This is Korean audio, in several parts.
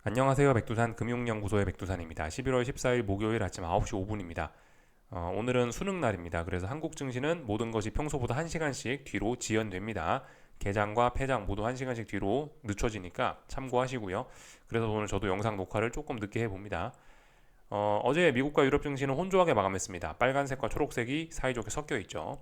안녕하세요. 백두산 금융연구소의 백두산입니다. 11월 14일 목요일 아침 9시 5분입니다. 오늘은 수능 날입니다. 그래서 한국 증시는 모든 것이 평소보다 1시간씩 뒤로 지연됩니다. 개장과 폐장 모두 1시간씩 뒤로 늦춰지니까 참고하시고요. 그래서 오늘 저도 영상 녹화를 조금 늦게 해봅니다. 어제 미국과 유럽 증시는 혼조하게 마감했습니다. 빨간색과 초록색이 사이좋게 섞여 있죠.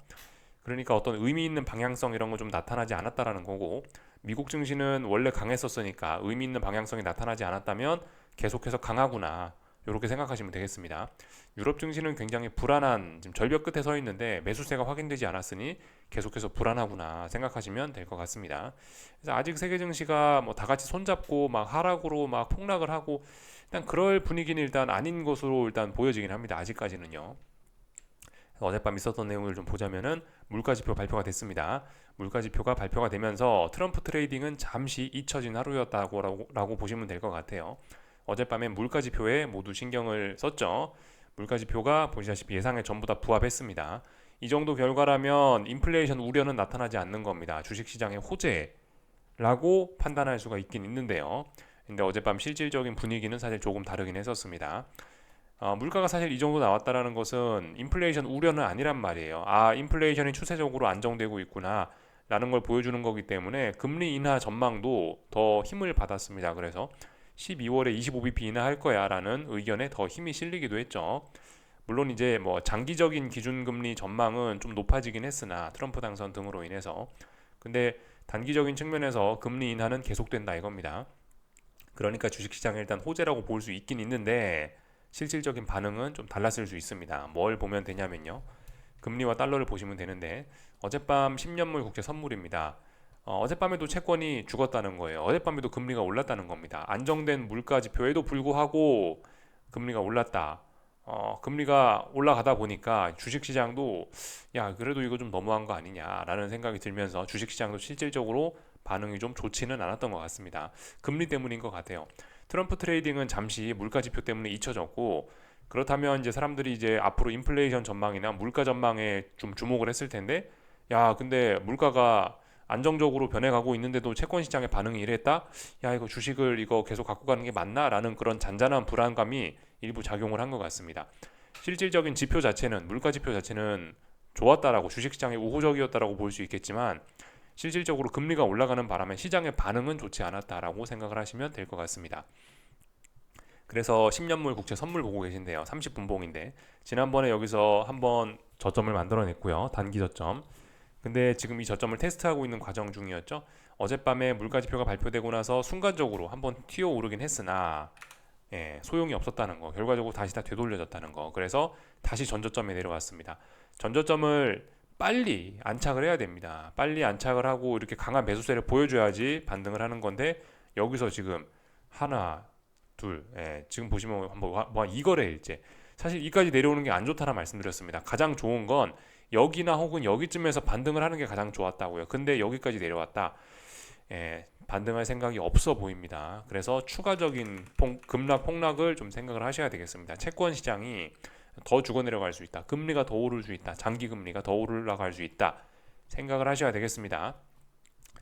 그러니까 어떤 의미 있는 방향성 이런 거 좀 나타나지 않았다라는 거고, 미국 증시는 원래 강했었으니까 의미 있는 방향성이 나타나지 않았다면 계속해서 강하구나, 이렇게 생각하시면 되겠습니다. 유럽 증시는 굉장히 불안한, 지금 절벽 끝에 서 있는데 매수세가 확인되지 않았으니 계속해서 불안하구나 생각하시면 될 것 같습니다. 그래서 아직 세계 증시가 뭐 다 같이 손잡고 막 하락으로 막 폭락을 하고 일단 그럴 분위기는 일단 아닌 것으로 일단 보여지긴 합니다. 아직까지는요. 어젯밤 있었던 내용을 좀 보자면은 물가지표 발표가 됐습니다. 물가지표가 발표가 되면서 트럼프 트레이딩은 잠시 잊혀진 하루였다고 보시면 될 것 같아요. 어젯밤에 물가지표에 모두 신경을 썼죠. 물가지표가 보시다시피 예상에 전부 다 부합했습니다. 이 정도 결과라면 인플레이션 우려는 나타나지 않는 겁니다. 주식시장의 호재라고 판단할 수가 있긴 있는데요. 근데 어젯밤 실질적인 분위기는 사실 조금 다르긴 했었습니다. 물가가 사실 이 정도 나왔다라는 것은 인플레이션 우려는 아니란 말이에요. 아, 인플레이션이 추세적으로 안정되고 있구나 라는 걸 보여주는 거기 때문에 금리 인하 전망도 더 힘을 받았습니다. 그래서 12월에 25bp 인하할 거야 라는 의견에 더 힘이 실리기도 했죠. 물론 이제 뭐 장기적인 기준금리 전망은 좀 높아지긴 했으나 트럼프 당선 등으로 인해서, 근데 단기적인 측면에서 금리 인하는 계속된다 이겁니다. 그러니까 주식시장에 일단 호재라고 볼 수 있긴 있는데 실질적인 반응은 좀 달랐을 수 있습니다. 뭘 보면 되냐면요. 금리와 달러를 보시면 되는데 어젯밤 10년물 국채 선물입니다. 어젯밤에도 채권이 죽었다는 거예요. 어젯밤에도 금리가 올랐다는 겁니다. 안정된 물가 지표에도 불구하고 금리가 올랐다. 금리가 올라가다 보니까 주식시장도 야, 그래도 이거 좀 너무한 거 아니냐라는 생각이 들면서 주식시장도 실질적으로 반응이 좀 좋지는 않았던 것 같습니다. 금리 때문인 것 같아요. 트럼프 트레이딩은 잠시 물가 지표 때문에 잊혀졌고, 그렇다면 이제 사람들이 이제 앞으로 인플레이션 전망이나 물가 전망에 좀 주목을 했을 텐데, 야, 근데 물가가 안정적으로 변해가고 있는데도 채권 시장의 반응이 이랬다? 야, 이거 주식을 이거 계속 갖고 가는 게 맞나? 라는 그런 잔잔한 불안감이 일부 작용을 한 것 같습니다. 실질적인 지표 자체는, 물가 지표 자체는 좋았다라고, 주식시장이 우호적이었다라고 볼 수 있겠지만 실질적으로 금리가 올라가는 바람에 시장의 반응은 좋지 않았다라고 생각을 하시면 될 것 같습니다. 그래서 10년물 국채 선물 보고 계신데요. 30분봉인데 지난번에 여기서 한번 저점을 만들어냈고요. 단기 저점. 근데 지금 이 저점을 테스트하고 있는 과정 중이었죠. 어젯밤에 물가지표가 발표되고 나서 순간적으로 한번 튀어오르긴 했으나 소용이 없었다는 거. 결과적으로 다시 다 되돌려졌다는 거. 그래서 다시 전저점에 내려왔습니다. 전저점을 빨리 안착을 해야 됩니다. 빨리 안착을 하고 이렇게 강한 매수세를 보여줘야지 반등을 하는 건데, 여기서 지금 하나, 둘, 지금 보시면 뭐 2거래일째. 사실 이까지 내려오는 게 안 좋다라 말씀드렸습니다. 가장 좋은 건 여기나 혹은 여기쯤에서 반등을 하는 게 가장 좋았다고요. 근데 여기까지 내려왔다. 반등할 생각이 없어 보입니다. 그래서 추가적인 급락 폭락을 좀 생각을 하셔야 되겠습니다. 채권 시장이 더 죽어 내려갈 수 있다. 금리가 더 오를 수 있다. 장기 금리가 더 올라갈 수 있다. 생각을 하셔야 되겠습니다.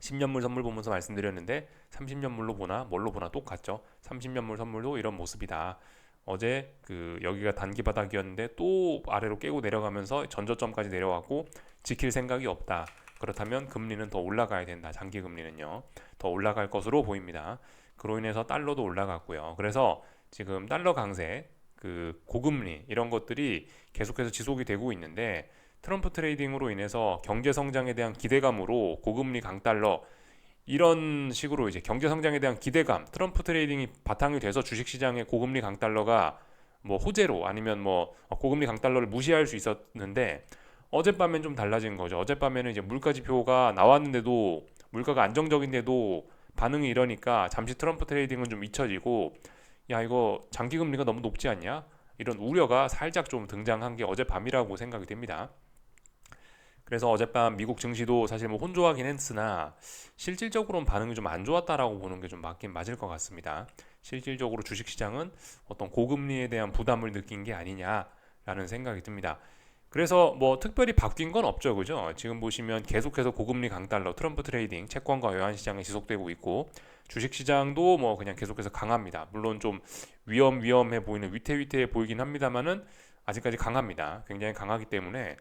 10년물 선물 보면서 말씀드렸는데 30년물로 보나 뭘로 보나 똑같죠. 30년물 선물도 이런 모습이다. 어제 그 여기가 단기 바닥이었는데 또 아래로 깨고 내려가면서 전저점까지 내려왔고 지킬 생각이 없다. 그렇다면 금리는 더 올라가야 된다. 장기 금리는요. 더 올라갈 것으로 보입니다. 그로 인해서 달러도 올라갔고요. 그래서 지금 달러 강세, 그 고금리 이런 것들이 계속해서 지속이 되고 있는데, 트럼프 트레이딩으로 인해서 경제 성장에 대한 기대감으로 고금리 강달러 이런 식으로 이제 경제 성장에 대한 기대감, 트럼프 트레이딩이 바탕이 돼서 주식시장의 고금리 강달러가 뭐 호재로 아니면 뭐 고금리 강달러를 무시할 수 있었는데, 어젯밤엔 좀 달라진 거죠. 어젯밤에는 이제 물가 지표가 나왔는데도 물가가 안정적인데도 반응이 이러니까 잠시 트럼프 트레이딩은 좀 잊혀지고, 야, 이거 장기 금리가 너무 높지 않냐? 이런 우려가 살짝 좀 등장한 게 어젯밤이라고 생각이 됩니다. 그래서 어젯밤 미국 증시도 사실 뭐 혼조하긴 했으나 실질적으로는 반응이 좀 안 좋았다라고 보는 게 좀 맞긴 맞을 것 같습니다. 실질적으로 주식시장은 어떤 고금리에 대한 부담을 느낀 게 아니냐라는 생각이 듭니다. 그래서 뭐 특별히 바뀐 건 없죠, 그죠? 지금 보시면 계속해서 고금리 강달러, 트럼프 트레이딩, 채권과 외환 시장이 지속되고 있고 주식 시장도 뭐 그냥 계속해서 강합니다. 물론 좀 위험해 보이는 위태위태해 보이긴 합니다만은 아직까지 강합니다. 굉장히 강하기 때문에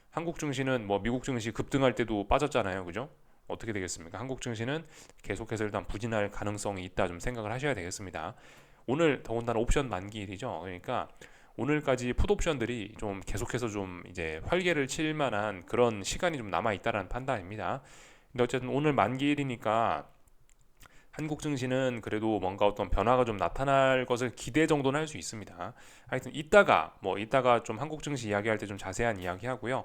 한국 증시는 뭐 미국 증시 급등할 때도 빠졌잖아요, 그죠? 어떻게 되겠습니까? 한국 증시는 계속해서 일단 부진할 가능성이 있다 좀 생각을 하셔야 되겠습니다. 오늘 더군다나 옵션 만기일이죠. 그러니까 오늘까지 풋옵션들이 좀 계속해서 좀 이제 활개를 칠 만한 그런 시간이 좀 남아 있다라는 판단입니다. 근데 어쨌든 오늘 만기일이니까 한국 증시는 그래도 뭔가 어떤 변화가 좀 나타날 것을 기대 정도는 할 수 있습니다. 하여튼 이따가 좀 한국 증시 이야기할 때 좀 자세한 이야기 하고요.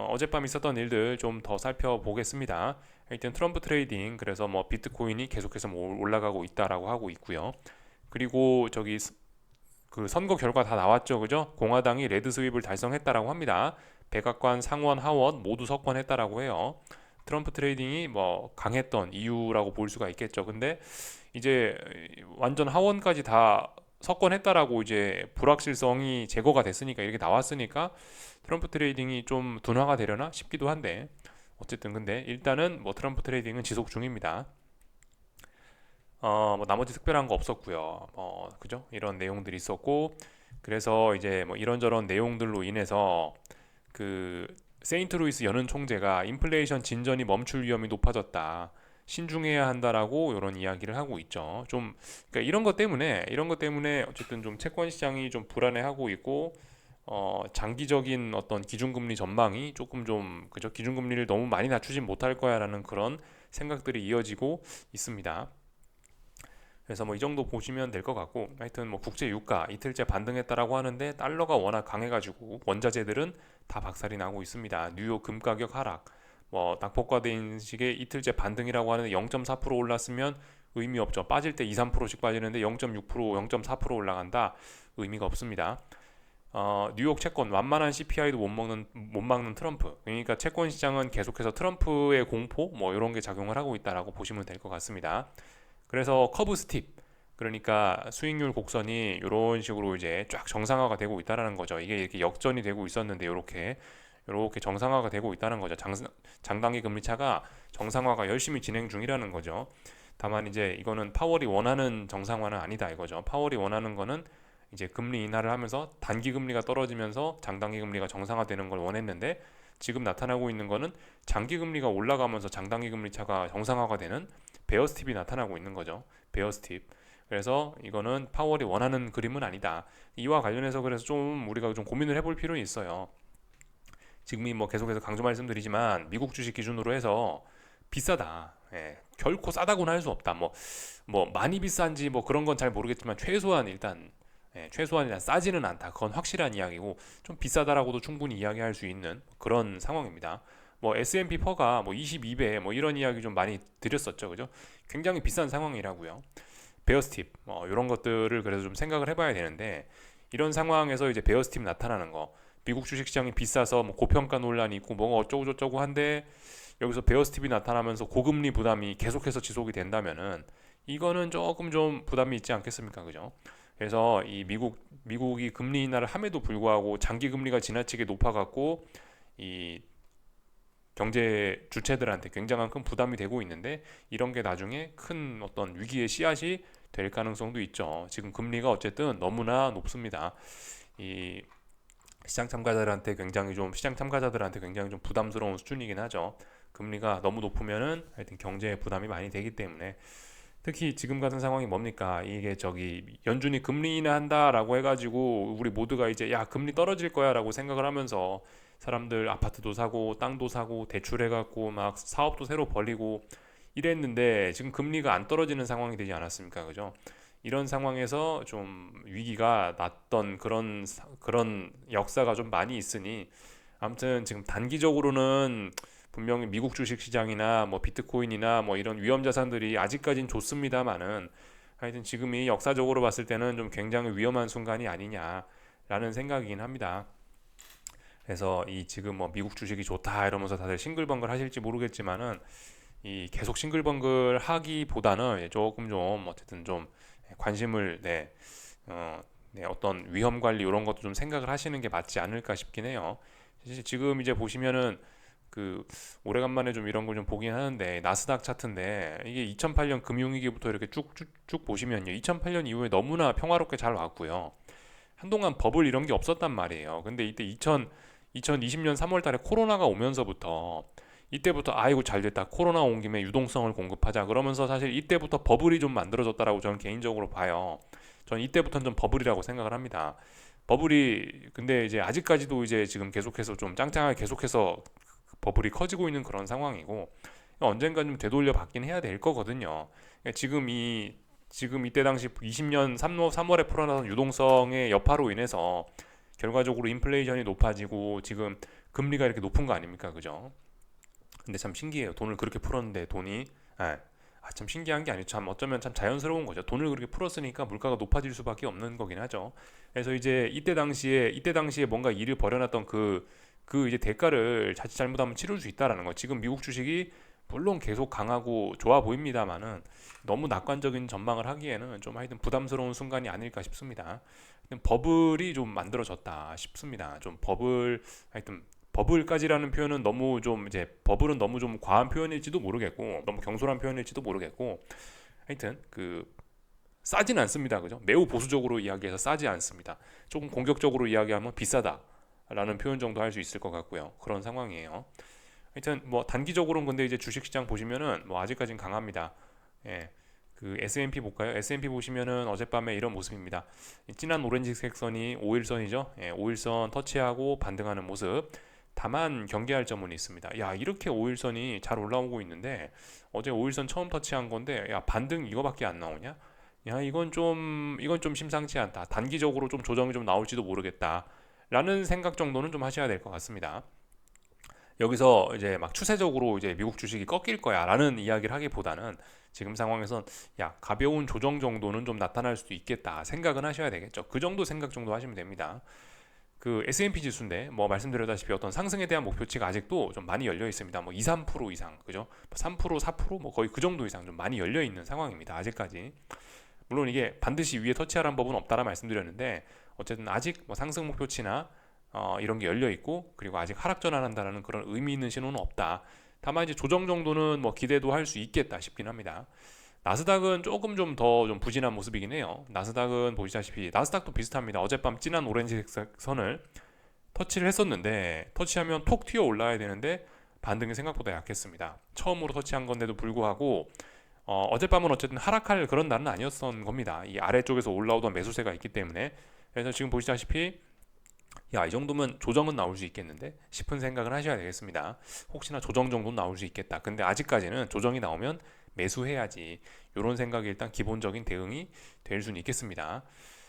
어젯밤 있었던 일들 좀 더 살펴보겠습니다. 하여튼 트럼프 트레이딩 그래서 뭐 비트코인이 계속해서 뭐 올라가고 있다라고 하고 있고요. 그리고 그 선거 결과 다 나왔죠, 그죠? 공화당이 레드 스윕을 달성했다라고 합니다. 백악관, 상원, 하원 모두 석권했다라고 해요. 트럼프 트레이딩이 뭐 강했던 이유라고 볼 수가 있겠죠. 근데 이제 완전 하원까지 다 석권했다라고 이제 불확실성이 제거가 됐으니까 이렇게 나왔으니까 트럼프 트레이딩이 좀 둔화가 되려나 싶기도 한데 어쨌든 근데 일단은 뭐 트럼프 트레이딩은 지속 중입니다. 뭐 나머지 특별한 거 없었고요. 그죠? 이런 내용들이 있었고 그래서 이제 뭐 이런저런 내용들로 인해서 그 세인트루이스 연은 총재가 인플레이션 진전이 멈출 위험이 높아졌다. 신중해야 한다라고 이런 이야기를 하고 있죠. 좀 그러니까 이런 것 때문에 어쨌든 좀 채권 시장이 좀 불안해하고 있고 장기적인 어떤 기준금리 전망이 조금 좀 그죠? 기준금리를 너무 많이 낮추진 못할 거야라는 그런 생각들이 이어지고 있습니다. 그래서 뭐 이 정도 보시면 될 것 같고 하여튼 뭐 국제 유가 이틀째 반등했다라고 하는데 달러가 워낙 강해가지고 원자재들은 다 박살이 나고 있습니다. 뉴욕 금 가격 하락 뭐 낙폭과대인 식의 이틀째 반등이라고 하는데 0.4% 올랐으면 의미 없죠. 빠질 때 2, 3%씩 빠지는데 0.6%, 0.4% 올라간다. 의미가 없습니다. 뉴욕 채권 완만한 CPI도 못 막는 트럼프. 그러니까 채권 시장은 계속해서 트럼프의 공포 뭐 이런 게 작용을 하고 있다라고 보시면 될 것 같습니다. 그래서 커브 스팁 그러니까 수익률 곡선이 이런 식으로 이제 쫙 정상화가 되고 있다라는 거죠. 이게 이렇게 역전이 되고 있었는데 이렇게 정상화가 되고 있다는 거죠. 장단기 금리 차가 정상화가 열심히 진행 중이라는 거죠. 다만 이제 이거는 파월이 원하는 정상화는 아니다 이거죠. 파월이 원하는 거는 이제 금리 인하를 하면서 단기 금리가 떨어지면서 장단기 금리가 정상화되는 걸 원했는데 지금 나타나고 있는 거는 장기 금리가 올라가면서 장단기 금리 차가 정상화가 되는 베어 스팁이 나타나고 있는 거죠. 베어 스팁. 그래서 이거는 파월이 원하는 그림은 아니다. 이와 관련해서 그래서 좀 우리가 좀 고민을 해볼 필요는 있어요. 지금이 뭐 계속해서 강조 말씀드리지만 미국 주식 기준으로 해서 비싸다. 예, 결코 싸다고는 할 수 없다. 뭐 많이 비싼지 뭐 그런 건 잘 모르겠지만 최소한 일단 싸지는 않다. 그건 확실한 이야기고 좀 비싸다라고도 충분히 이야기할 수 있는 그런 상황입니다. 뭐 S&P 퍼가 뭐 22배 뭐 이런 이야기 좀 많이 드렸었죠. 그죠? 굉장히 비싼 상황이라고요. 베어스팁 이런 것들을 그래서 좀 생각을 해봐야 되는데 이런 상황에서 이제 베어스팁 나타나는 거 미국 주식시장이 비싸서 뭐 고평가 논란이 있고 뭐가 어쩌고 저쩌고 한데 여기서 베어스팁이 나타나면서 고금리 부담이 계속해서 지속이 된다면은 이거는 조금 좀 부담이 있지 않겠습니까? 그죠? 그래서 이 미국이 금리 인하를 함에도 불구하고 장기 금리가 지나치게 높아갖고 이 경제 주체들한테 굉장한 큰 부담이 되고 있는데 이런 게 나중에 큰 어떤 위기의 씨앗이 될 가능성도 있죠. 지금 금리가 어쨌든 너무나 높습니다. 이 시장 참가자들한테 굉장히 좀 부담스러운 수준이긴 하죠. 금리가 너무 높으면은 하여튼 경제에 부담이 많이 되기 때문에 특히 지금 같은 상황이 뭡니까? 이게 연준이 금리 인하한다라고 해가지고 우리 모두가 이제 야 금리 떨어질 거야라고 생각을 하면서 사람들 아파트도 사고 땅도 사고 대출해갖고 막 사업도 새로 벌리고 이랬는데 지금 금리가 안 떨어지는 상황이 되지 않았습니까? 그죠? 이런 상황에서 좀 위기가 났던 그런 역사가 좀 많이 있으니 아무튼 지금 단기적으로는 분명히 미국 주식 시장이나 뭐 비트코인이나 뭐 이런 위험 자산들이 아직까진 좋습니다만은 하여튼 지금이 역사적으로 봤을 때는 좀 굉장히 위험한 순간이 아니냐라는 생각이긴 합니다. 그래서 이 지금 뭐 미국 주식이 좋다 이러면서 다들 싱글벙글 하실지 모르겠지만은 이 계속 싱글벙글 하기보다는 조금 좀 어쨌든 좀 관심을 네, 어떤 위험 관리 이런 것도 좀 생각을 하시는 게 맞지 않을까 싶긴 해요. 사실 지금 이제 보시면은 그 오래간만에 좀 이런 걸 좀 보긴 하는데 나스닥 차트인데 이게 2008년 금융위기부터 이렇게 쭉쭉쭉 보시면요. 2008년 이후에 너무나 평화롭게 잘 왔고요. 한동안 버블 이런 게 없었단 말이에요. 근데 이때 2020년 3월 달에 코로나가 오면서부터 이때부터 아이고 잘 됐다. 코로나 온 김에 유동성을 공급하자. 그러면서 사실 이때부터 버블이 좀 만들어졌다라고 저는 개인적으로 봐요. 저는 이때부터는 좀 버블이라고 생각을 합니다. 버블이 근데 이제 아직까지도 이제 지금 계속해서 좀 짱짱하게 계속해서 버블이 커지고 있는 그런 상황이고 언젠가 좀 되돌려 받긴 해야 될 거거든요. 그러니까 지금 이때 당시 20년 3월에 풀어나온 유동성의 여파로 인해서 결과적으로 인플레이션이 높아지고 지금 금리가 이렇게 높은 거 아닙니까? 그죠? 근데 참 신기해요. 돈을 그렇게 풀었는데 돈이 참 신기한 게 아니죠. 참 어쩌면 참 자연스러운 거죠. 돈을 그렇게 풀었으니까 물가가 높아질 수밖에 없는 거긴 하죠. 그래서 이제 이때 당시에 뭔가 일을 벌여놨던 그 이제 대가를 자칫 잘못하면 치를 수 있다라는 거. 지금 미국 주식이 물론 계속 강하고 좋아 보입니다만은 너무 낙관적인 전망을 하기에는 좀 하여튼 부담스러운 순간이 아닐까 싶습니다. 버블이 좀 만들어졌다 싶습니다. 좀 하여튼 버블까지라는 표현은 너무 좀 이제 버블은 너무 좀 과한 표현일지도 모르겠고 너무 경솔한 표현일지도 모르겠고 하여튼 싸진 않습니다. 그죠? 매우 보수적으로 이야기해서 싸지 않습니다. 조금 공격적으로 이야기하면 비싸다라는 표현 정도 할 수 있을 것 같고요. 그런 상황이에요. 하여튼 뭐 단기적으로는 근데 이제 주식시장 보시면은 뭐 아직까지는 강합니다. 예. S&P 볼까요? S&P 보시면은 어젯밤에 이런 모습입니다. 진한 오렌지색 선이 5일선이죠. 예, 5일선 터치하고 반등하는 모습. 다만 경계할 점은 있습니다. 야, 이렇게 5일선이 잘 올라오고 있는데 어제 5일선 처음 터치한 건데 야, 반등 이거밖에 안 나오냐? 야, 이건 좀 심상치 않다. 단기적으로 좀 조정이 좀 나올지도 모르겠다. 라는 생각 정도는 좀 하셔야 될 것 같습니다. 여기서 이제 막 추세적으로 이제 미국 주식이 꺾일 거야라는 이야기를 하기보다는 지금 상황에선 야, 가벼운 조정 정도는 좀 나타날 수도 있겠다 생각은 하셔야 되겠죠. 그 정도 생각 정도 하시면 됩니다. S&P 지수인데 뭐 말씀드렸다시피 어떤 상승에 대한 목표치가 아직도 좀 많이 열려 있습니다. 뭐 2, 3% 이상, 그죠? 3%, 4%뭐 거의 그 정도 이상 좀 많이 열려 있는 상황입니다. 아직까지. 물론 이게 반드시 위에 터치하라는 법은 없다라 말씀드렸는데 어쨌든 아직 뭐 상승 목표치나 이런 게 열려 있고 그리고 아직 하락 전환한다라는 그런 의미 있는 신호는 없다. 다만 이제 조정 정도는 뭐 기대도 할 수 있겠다 싶긴 합니다. 나스닥은 조금 좀 더 좀 부진한 모습이긴 해요. 나스닥은 보시다시피 나스닥도 비슷합니다. 어젯밤 진한 오렌지색 선을 터치를 했었는데 터치하면 톡 튀어 올라야 되는데 반등이 생각보다 약했습니다. 처음으로 터치한 건데도 불구하고 어젯밤은 어쨌든 하락할 그런 날은 아니었던 겁니다. 이 아래쪽에서 올라오던 매수세가 있기 때문에 그래서 지금 보시다시피 야, 이 정도면 조정은 나올 수 있겠는데 싶은 생각을 하셔야 되겠습니다. 혹시나 조정 정도는 나올 수 있겠다. 근데 아직까지는 조정이 나오면 매수해야지. 이런 생각이 일단 기본적인 대응이 될 수는 있겠습니다.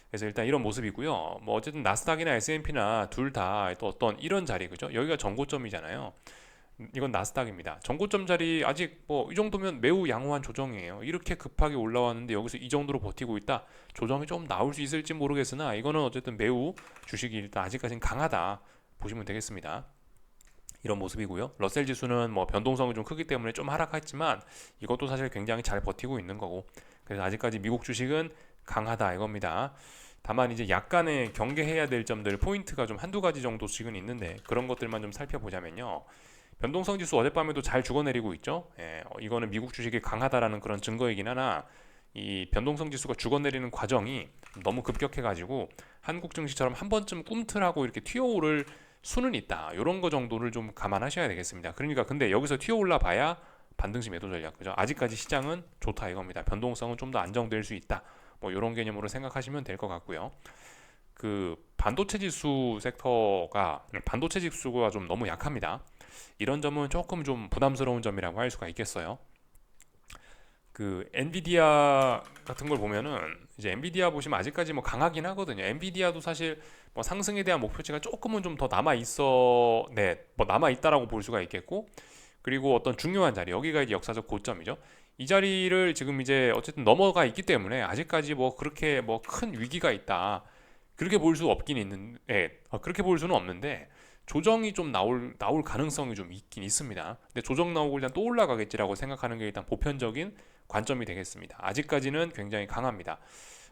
그래서 일단 이런 모습이고요. 뭐 어쨌든 나스닥이나 S&P나 둘 다 또 어떤 이런 자리 그죠? 여기가 전고점이잖아요. 이건 나스닥입니다. 전고점 자리 아직 뭐 이 정도면 매우 양호한 조정이에요. 이렇게 급하게 올라왔는데 여기서 이 정도로 버티고 있다. 조정이 좀 나올 수 있을지 모르겠으나 이거는 어쨌든 매우 주식이 일단 아직까지는 강하다 보시면 되겠습니다. 이런 모습이고요. 러셀 지수는 뭐 변동성이 좀 크기 때문에 좀 하락했지만 이것도 사실 굉장히 잘 버티고 있는 거고 그래서 아직까지 미국 주식은 강하다 이겁니다. 다만 이제 약간의 경계해야 될 점들 포인트가 좀 한두 가지 정도씩은 있는데 그런 것들만 좀 살펴보자면요. 변동성 지수 어젯밤에도 잘 죽어내리고 있죠. 이거는 미국 주식이 강하다라는 그런 증거이긴 하나 이 변동성 지수가 죽어내리는 과정이 너무 급격해가지고 한국 증시처럼 한 번쯤 꿈틀하고 이렇게 튀어오를 수는 있다. 이런 거 정도를 좀 감안하셔야 되겠습니다. 그러니까 근데 여기서 튀어올라 봐야 반등시 매도 전략 그죠? 아직까지 시장은 좋다 이겁니다. 변동성은 좀 더 안정될 수 있다. 뭐 이런 개념으로 생각하시면 될 것 같고요. 반도체 지수 섹터가 반도체 지수가 좀 너무 약합니다. 이런 점은 조금 좀 부담스러운 점이라고 할 수가 있겠어요. 엔비디아 같은 걸 보면은 이제 엔비디아 보시면 아직까지 뭐 강하긴 하거든요. 엔비디아도 사실 뭐 상승에 대한 목표치가 조금은 좀 더 남아 있어, 네, 뭐 남아 있다라고 볼 수가 있겠고, 그리고 어떤 중요한 자리 여기가 이제 역사적 고점이죠. 이 자리를 지금 이제 어쨌든 넘어가 있기 때문에 아직까지 뭐 그렇게 뭐 큰 위기가 있다 그렇게 볼 수 없긴 있는, 그렇게 볼 수는 없는데 조정이 좀 나올 가능성이 좀 있긴 있습니다. 근데 조정 나오고 일단 또 올라가겠지라고 생각하는 게 일단 보편적인 관점이 되겠습니다. 아직까지는 굉장히 강합니다.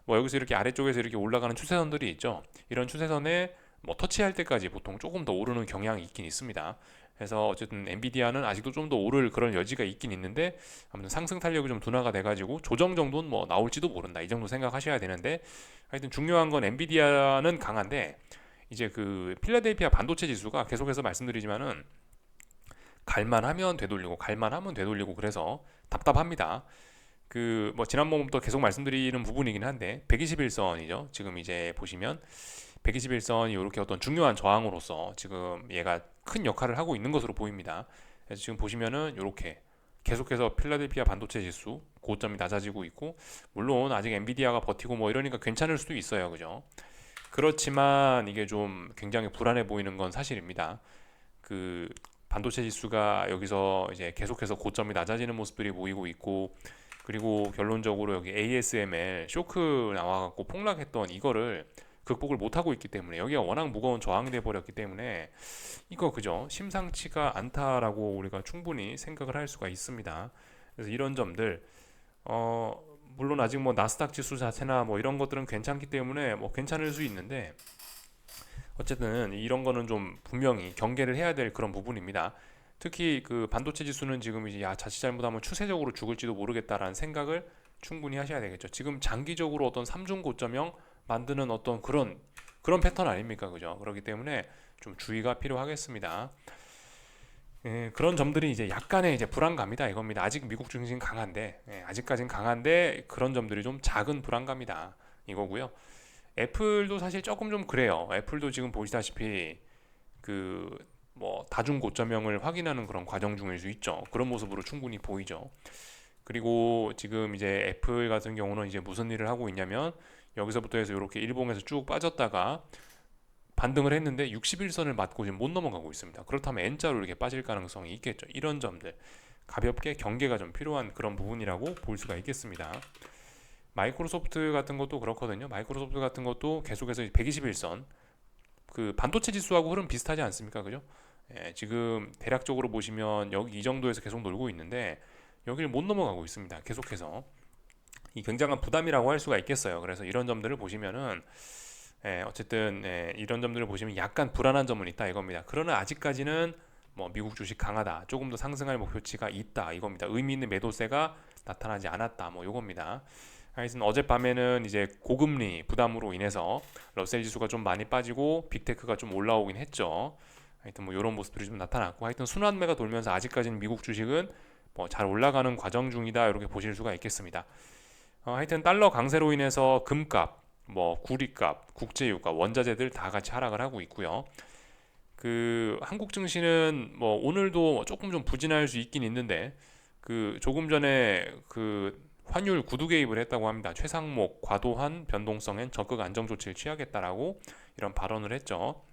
뭐 여기서 이렇게 아래쪽에서 이렇게 올라가는 추세선들이 있죠. 이런 추세선에 뭐 터치할 때까지 보통 조금 더 오르는 경향이 있긴 있습니다. 그래서 어쨌든 엔비디아는 아직도 좀 더 오를 그런 여지가 있긴 있는데, 아무튼 상승 탄력이 좀 둔화가 돼가지고 조정 정도는 뭐 나올지도 모른다, 이 정도 생각하셔야 되는데, 하여튼 중요한 건 엔비디아는 강한데, 이제 그 필라델피아 반도체 지수가 계속해서 말씀드리지만은 갈만하면 되돌리고 갈만하면 되돌리고 그래서 답답합니다. 그 뭐 지난번부터 계속 말씀드리는 부분이긴 한데 121선이죠. 지금 이제 보시면 121선이 이렇게 어떤 중요한 저항으로서 지금 얘가 큰 역할을 하고 있는 것으로 보입니다. 그래서 지금 보시면은 이렇게 계속해서 필라델피아 반도체 지수 고점이 낮아지고 있고, 물론 아직 엔비디아가 버티고 뭐 이러니까 괜찮을 수도 있어요. 그죠? 그렇지만 이게 좀 굉장히 불안해 보이는 건 사실입니다. 그 반도체 지수가 여기서 이제 계속해서 고점이 낮아지는 모습들이 보이고 있고, 그리고 결론적으로 여기 ASML 쇼크 나와갖고 폭락했던 이거를 극복을 못하고 있기 때문에, 여기가 워낙 무거운 저항이 돼 버렸기 때문에 이거 그죠, 심상치가 않다라고 우리가 충분히 생각을 할 수가 있습니다. 그래서 이런 점들, 물론 아직 뭐 나스닥 지수 자체나 뭐 이런 것들은 괜찮기 때문에 뭐 괜찮을 수 있는데, 어쨌든 이런 거는 좀 분명히 경계를 해야 될 그런 부분입니다. 특히 그 반도체 지수는 지금 이제 야 자칫 잘못하면 추세적으로 죽을지도 모르겠다라는 생각을 충분히 하셔야 되겠죠. 지금 장기적으로 어떤 삼중 고점형 만드는 어떤 그런 패턴 아닙니까, 그죠? 그렇기 때문에 좀 주의가 필요하겠습니다. 그런 점들이 이제 약간의 이제 불안감이다 이겁니다. 아직 미국 증시는 강한데, 아직까지는 강한데 그런 점들이 좀 작은 불안감이다 이거고요. 애플도 사실 조금 좀 그래요. 애플도 지금 보시다시피 그 뭐 다중 고점형을 확인하는 그런 과정 중일 수 있죠. 그런 모습으로 충분히 보이죠. 그리고 지금 이제 애플 같은 경우는 이제 무슨 일을 하고 있냐면, 여기서부터 해서 이렇게 일봉에서 쭉 빠졌다가 반등을 했는데 61선을 맞고 지금 못 넘어가고 있습니다. 그렇다면 N자로 이렇게 빠질 가능성이 있겠죠. 이런 점들 가볍게 경계가 좀 필요한 그런 부분이라고 볼 수가 있겠습니다. 마이크로소프트 같은 것도 그렇거든요. 마이크로소프트 같은 것도 계속해서 121선, 그 반도체 지수하고 흐름 비슷하지 않습니까? 그죠? 지금 대략적으로 보시면 여기 이 정도에서 계속 놀고 있는데 여기를 못 넘어가고 있습니다. 계속해서 이 굉장한 부담이라고 할 수가 있겠어요. 그래서 이런 점들을 보시면은 어쨌든 이런 점들을 보시면 약간 불안한 점은 있다 이겁니다. 그러나 아직까지는 뭐 미국 주식 강하다, 조금 더 상승할 목표치가 있다 이겁니다. 의미 있는 매도세가 나타나지 않았다 뭐 이겁니다. 하여튼 어젯밤에는 이제 고금리 부담으로 인해서 러셀 지수가 좀 많이 빠지고 빅테크가 좀 올라오긴 했죠. 하여튼 뭐 이런 모습들이 좀 나타났고, 하여튼 순환매가 돌면서 아직까지는 미국 주식은 뭐 잘 올라가는 과정 중이다 이렇게 보실 수가 있겠습니다. 하여튼 달러 강세로 인해서 금값, 뭐 구리값, 국제유가, 원자재들 다 같이 하락을 하고 있고요. 그 한국 증시는 뭐 오늘도 조금 좀 부진할 수 있긴 있는데, 그 조금 전에 그 환율 구두 개입을 했다고 합니다. 최상목 과도한 변동성엔 적극 안정 조치를 취하겠다라고 이런 발언을 했죠.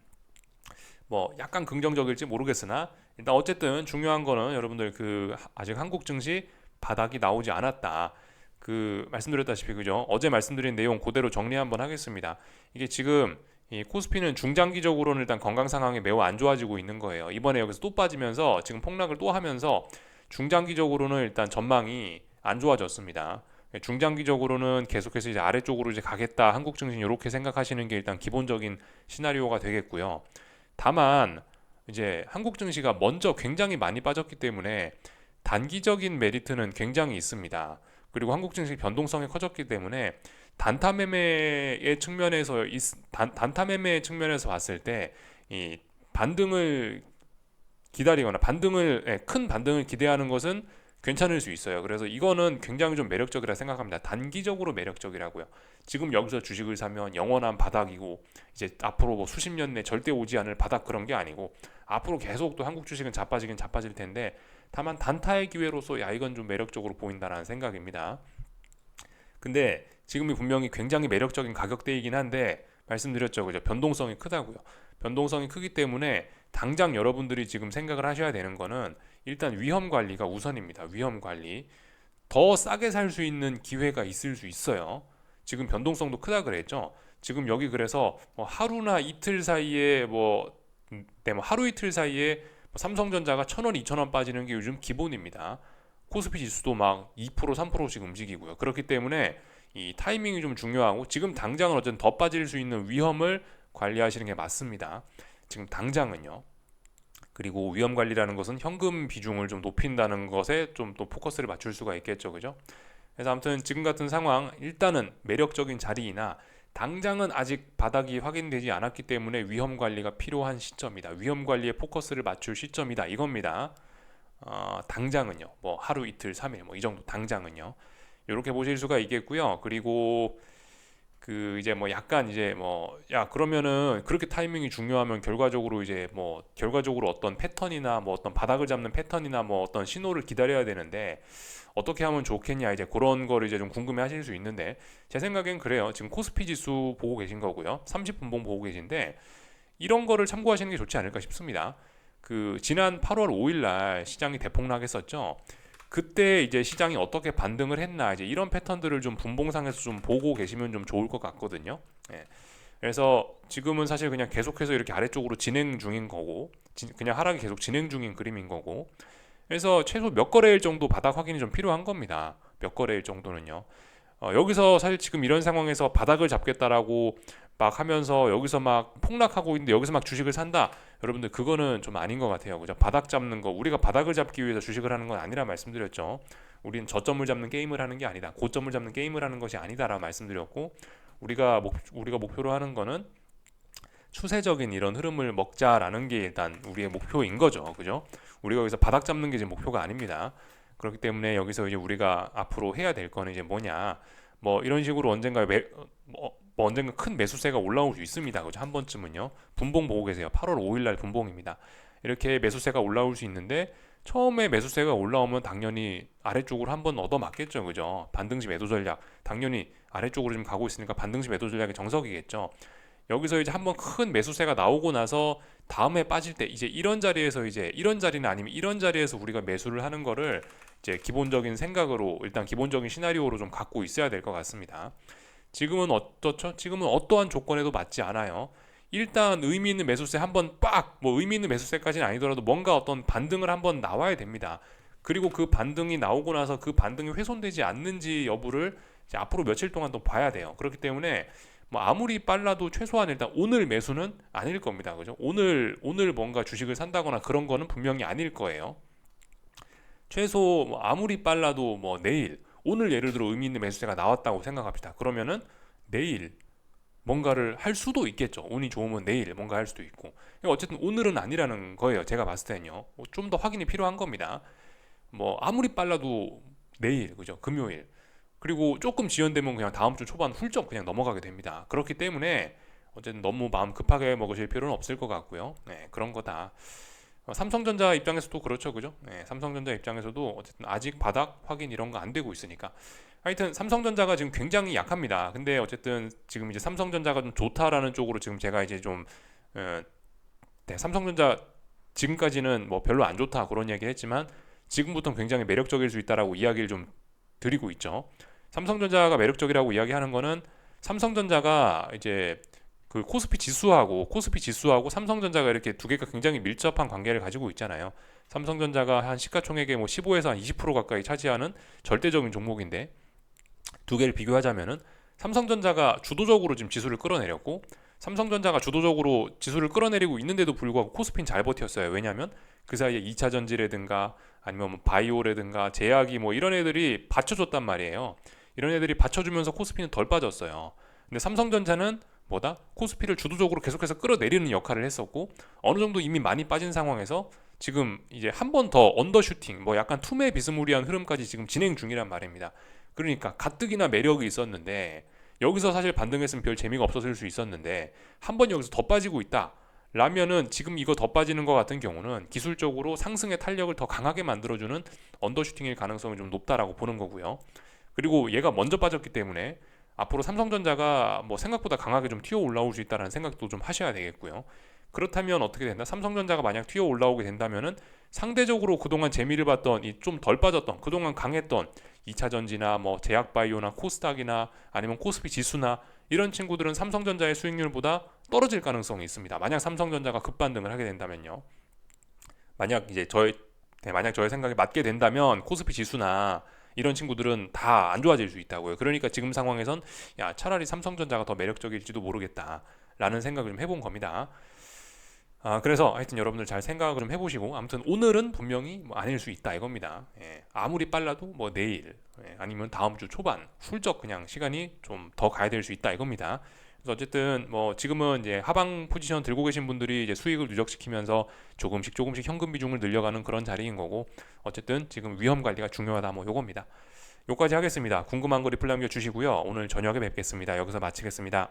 뭐 약간 긍정적일지 모르겠으나 일단 어쨌든 중요한 거는 여러분들 그 아직 한국 증시 바닥이 나오지 않았다. 그 말씀드렸다시피 그죠? 어제 말씀드린 내용 그대로 정리 한번 하겠습니다. 이게 지금 이 코스피는 중장기적으로는 일단 건강 상황이 매우 안 좋아지고 있는 거예요. 이번에 여기서 또 빠지면서 지금 폭락을 또 하면서 중장기적으로는 일단 전망이 안 좋아졌습니다. 중장기적으로는 계속해서 이제 아래쪽으로 이제 가겠다. 한국 증시 이렇게 생각하시는 게 일단 기본적인 시나리오가 되겠고요. 다만 이제 한국 증시가 먼저 굉장히 많이 빠졌기 때문에 단기적인 메리트는 굉장히 있습니다. 그리고 한국 증시 변동성이 커졌기 때문에 단타 매매의 측면에서 단타 매매 측면에서 봤을 때 이 반등을 기다리거나 큰 반등을 기대하는 것은 괜찮을 수 있어요. 그래서 이거는 굉장히 좀 매력적이라 생각합니다. 단기적으로 매력적이라고요. 지금 여기서 주식을 사면 영원한 바닥이고 이제 앞으로 뭐 수십 년 내 절대 오지 않을 바닥 그런 게 아니고, 앞으로 계속 또 한국 주식은 자빠지긴 자빠질 텐데, 다만 단타의 기회로서 야 이건 좀 매력적으로 보인다라는 생각입니다. 근데 지금이 분명히 굉장히 매력적인 가격대이긴 한데 말씀드렸죠, 그죠? 변동성이 크다고요. 변동성이 크기 때문에 당장 여러분들이 지금 생각을 하셔야 되는 거는 일단 위험 관리가 우선입니다. 위험 관리. 더 싸게 살 수 있는 기회가 있을 수 있어요. 지금 변동성도 크다 그랬죠. 지금 여기 그래서 뭐 하루나 이틀 사이에 뭐 하루 이틀 사이에 뭐 삼성전자가 1,000원, 2,000원 빠지는 게 요즘 기본입니다. 코스피 지수도 막 2%, 3%씩 움직이고요. 그렇기 때문에 이 타이밍이 좀 중요하고 지금 당장은 어쨌든 더 빠질 수 있는 위험을 관리하시는 게 맞습니다. 지금 당장은요. 그리고 위험 관리라는 것은 현금 비중을 좀 높인다는 것에 좀 또 포커스를 맞출 수가 있겠죠, 그죠? 그래서 아무튼 지금 같은 상황 일단은 매력적인 자리이나 당장은 아직 바닥이 확인되지 않았기 때문에 위험 관리가 필요한 시점이다. 위험 관리에 포커스를 맞출 시점이다. 이겁니다. 당장은요. 뭐 하루 이틀 3일 뭐 이 정도 당장은요. 이렇게 보실 수가 있겠고요. 그리고 그 이제 뭐 약간 이제 뭐 야 그러면은 그렇게 타이밍이 중요하면 결과적으로 이제 뭐 결과적으로 어떤 패턴이나 뭐 어떤 바닥을 잡는 패턴이나 뭐 어떤 신호를 기다려야 되는데 어떻게 하면 좋겠냐 이제 그런 거를 이제 좀 궁금해 하실 수 있는데 제 생각엔 그래요. 지금 코스피 지수 보고 계신 거고요. 30분봉 보고 계신데 이런 거를 참고하시는 게 좋지 않을까 싶습니다. 그 지난 8월 5일 날 시장이 대폭락했었죠. 그때 이제 시장이 어떻게 반등을 했나 이제 이런 패턴들을 좀 분봉상에서 좀 보고 계시면 좀 좋을 것 같거든요. 예. 그래서 지금은 사실 그냥 계속해서 이렇게 아래쪽으로 진행 중인 거고 그냥 하락이 계속 진행 중인 그림인 거고 그래서 최소 몇 거래일 정도 바닥 확인이 좀 필요한 겁니다. 몇 거래일 정도는요. 여기서 사실 지금 이런 상황에서 바닥을 잡겠다라고 막 하면서 여기서 막 폭락하고 있는데 여기서 막 주식을 산다. 여러분들 그거는 좀 아닌 것 같아요. 그죠? 바닥 잡는 거 우리가 바닥을 잡기 위해서 주식을 하는 건 아니라 말씀드렸죠. 우리는 저점을 잡는 게임을 하는 게 아니다. 고점을 잡는 게임을 하는 것이 아니다라고 말씀드렸고 우리가 목표로 하는 거는 추세적인 이런 흐름을 먹자라는 게 일단 우리의 목표인 거죠. 그죠? 우리가 여기서 바닥 잡는 게 이제 목표가 아닙니다. 그렇기 때문에 여기서 이제 우리가 앞으로 해야 될 거는 이제 뭐냐? 뭐 이런 식으로 언젠가 뭐 언젠가 큰 매수세가 올라올 수 있습니다. 그죠? 한 번쯤은요. 분봉 보고 계세요. 8월 5일 날 분봉입니다. 이렇게 매수세가 올라올 수 있는데 처음에 매수세가 올라오면 당연히 아래쪽으로 한번 얻어맞겠죠. 그죠? 반등시 매도 전략. 당연히 아래쪽으로 좀 가고 있으니까 반등시 매도 전략의 정석이겠죠. 여기서 이제 한번 큰 매수세가 나오고 나서 다음에 빠질 때 이제 이런 자리에서 이제 이런 자리나 아니면 이런 자리에서 우리가 매수를 하는 거를 이제 기본적인 생각으로 일단 기본적인 시나리오로 좀 갖고 있어야 될 것 같습니다. 지금은 어떻죠? 지금은 어떠한 조건에도 맞지 않아요. 일단 의미 있는 매수세 한번 뭐 의미 있는 매수세까지는 아니더라도 뭔가 어떤 반등을 한번 나와야 됩니다. 그리고 그 반등이 나오고 나서 그 반등이 훼손되지 않는지 여부를 이제 앞으로 며칠 동안 또 봐야 돼요. 그렇기 때문에 뭐 아무리 빨라도 최소한 일단 오늘 매수는 아닐 겁니다. 그죠? 오늘 뭔가 주식을 산다거나 그런 거는 분명히 아닐 거예요. 최소 뭐 아무리 빨라도 뭐 내일 오늘 예를 들어 의미 있는 매수세가 나왔다고 생각합시다. 그러면은 내일 뭔가를 할 수도 있겠죠. 운이 좋으면 내일 뭔가 할 수도 있고. 어쨌든 오늘은 아니라는 거예요. 제가 봤을 때는요. 좀 더 확인이 필요한 겁니다. 뭐 아무리 빨라도 내일, 그죠? 금요일. 그리고 조금 지연되면 그냥 다음 주 초반 훌쩍 그냥 넘어가게 됩니다. 그렇기 때문에 어쨌든 너무 마음 급하게 먹으실 필요는 없을 것 같고요. 네, 그런 거다. 삼성전자 입장에서도 그렇죠, 그죠? 네, 삼성전자 입장에서도 어쨌든 아직 바닥 확인 이런 거 안 되고 있으니까. 하여튼 삼성전자가 지금 굉장히 약합니다. 근데 어쨌든 지금 이제 삼성전자가 좀 좋다라는 쪽으로 지금 제가 이제 좀 네, 삼성전자 지금까지는 뭐 별로 안 좋다 그런 이야기 했지만 지금부터는 굉장히 매력적일 수 있다라고 이야기를 좀 드리고 있죠. 삼성전자가 매력적이라고 이야기하는 거는 삼성전자가 이제 그 코스피 지수하고 삼성전자가 이렇게 두 개가 굉장히 밀접한 관계를 가지고 있잖아요. 삼성전자가 한 시가총액의 뭐 15에서 한 20% 가까이 차지하는 절대적인 종목인데 두 개를 비교하자면은 삼성전자가 주도적으로 지금 지수를 끌어내렸고 삼성전자가 주도적으로 지수를 끌어내리고 있는데도 불구하고 코스피는 잘 버텼어요. 왜냐하면 그 사이에 2차 전지라든가 아니면 뭐 바이오라든가 제약이 뭐 이런 애들이 받쳐줬단 말이에요. 이런 애들이 받쳐주면서 코스피는 덜 빠졌어요. 근데 삼성전자는 뭐다? 코스피를 주도적으로 계속해서 끌어내리는 역할을 했었고 어느 정도 이미 많이 빠진 상황에서 지금 이제 한 번 더 언더슈팅 뭐 약간 투매 비스무리한 흐름까지 지금 진행 중이란 말입니다. 그러니까 가뜩이나 매력이 있었는데 여기서 사실 반등했으면 별 재미가 없었을 수 있었는데 한 번 여기서 더 빠지고 있다. 라면은 지금 이거 더 빠지는 것 같은 경우는 기술적으로 상승의 탄력을 더 강하게 만들어주는 언더슈팅일 가능성이 좀 높다라고 보는 거고요. 그리고 얘가 먼저 빠졌기 때문에 앞으로 삼성전자가 뭐 생각보다 강하게 좀 튀어 올라올 수 있다는 생각도 좀 하셔야 되겠고요. 그렇다면 어떻게 된다? 삼성전자가 만약 튀어 올라오게 된다면은 상대적으로 그동안 재미를 봤던 이 좀 덜 빠졌던 그동안 강했던 2차 전지나 뭐 제약바이오나 코스닥이나 아니면 코스피 지수나 이런 친구들은 삼성전자의 수익률보다 떨어질 가능성이 있습니다. 만약 삼성전자가 급반등을 하게 된다면요. 만약 이제 만약 저의 생각에 맞게 된다면 코스피 지수나 이런 친구들은 다 안 좋아질 수 있다고요. 그러니까 지금 상황에선 야, 차라리 삼성전자가 더 매력적일지도 모르겠다라는 생각을 좀 해본 겁니다. 그래서 하여튼 여러분들 잘 생각을 좀 해보시고, 아무튼 오늘은 분명히 뭐 아닐 수 있다 이겁니다. 예, 아무리 빨라도 뭐 내일, 아니면 다음 주 초반 훌쩍 그냥 시간이 좀 더 가야 될 수 있다 이겁니다. 그래서 어쨌든 뭐 지금은 이제 하방 포지션 들고 계신 분들이 이제 수익을 누적시키면서 조금씩 조금씩 현금 비중을 늘려가는 그런 자리인 거고, 어쨌든 지금 위험 관리가 중요하다 뭐 요겁니다. 요까지 하겠습니다. 궁금한 거 리플 남겨주시고요. 오늘 저녁에 뵙겠습니다. 여기서 마치겠습니다.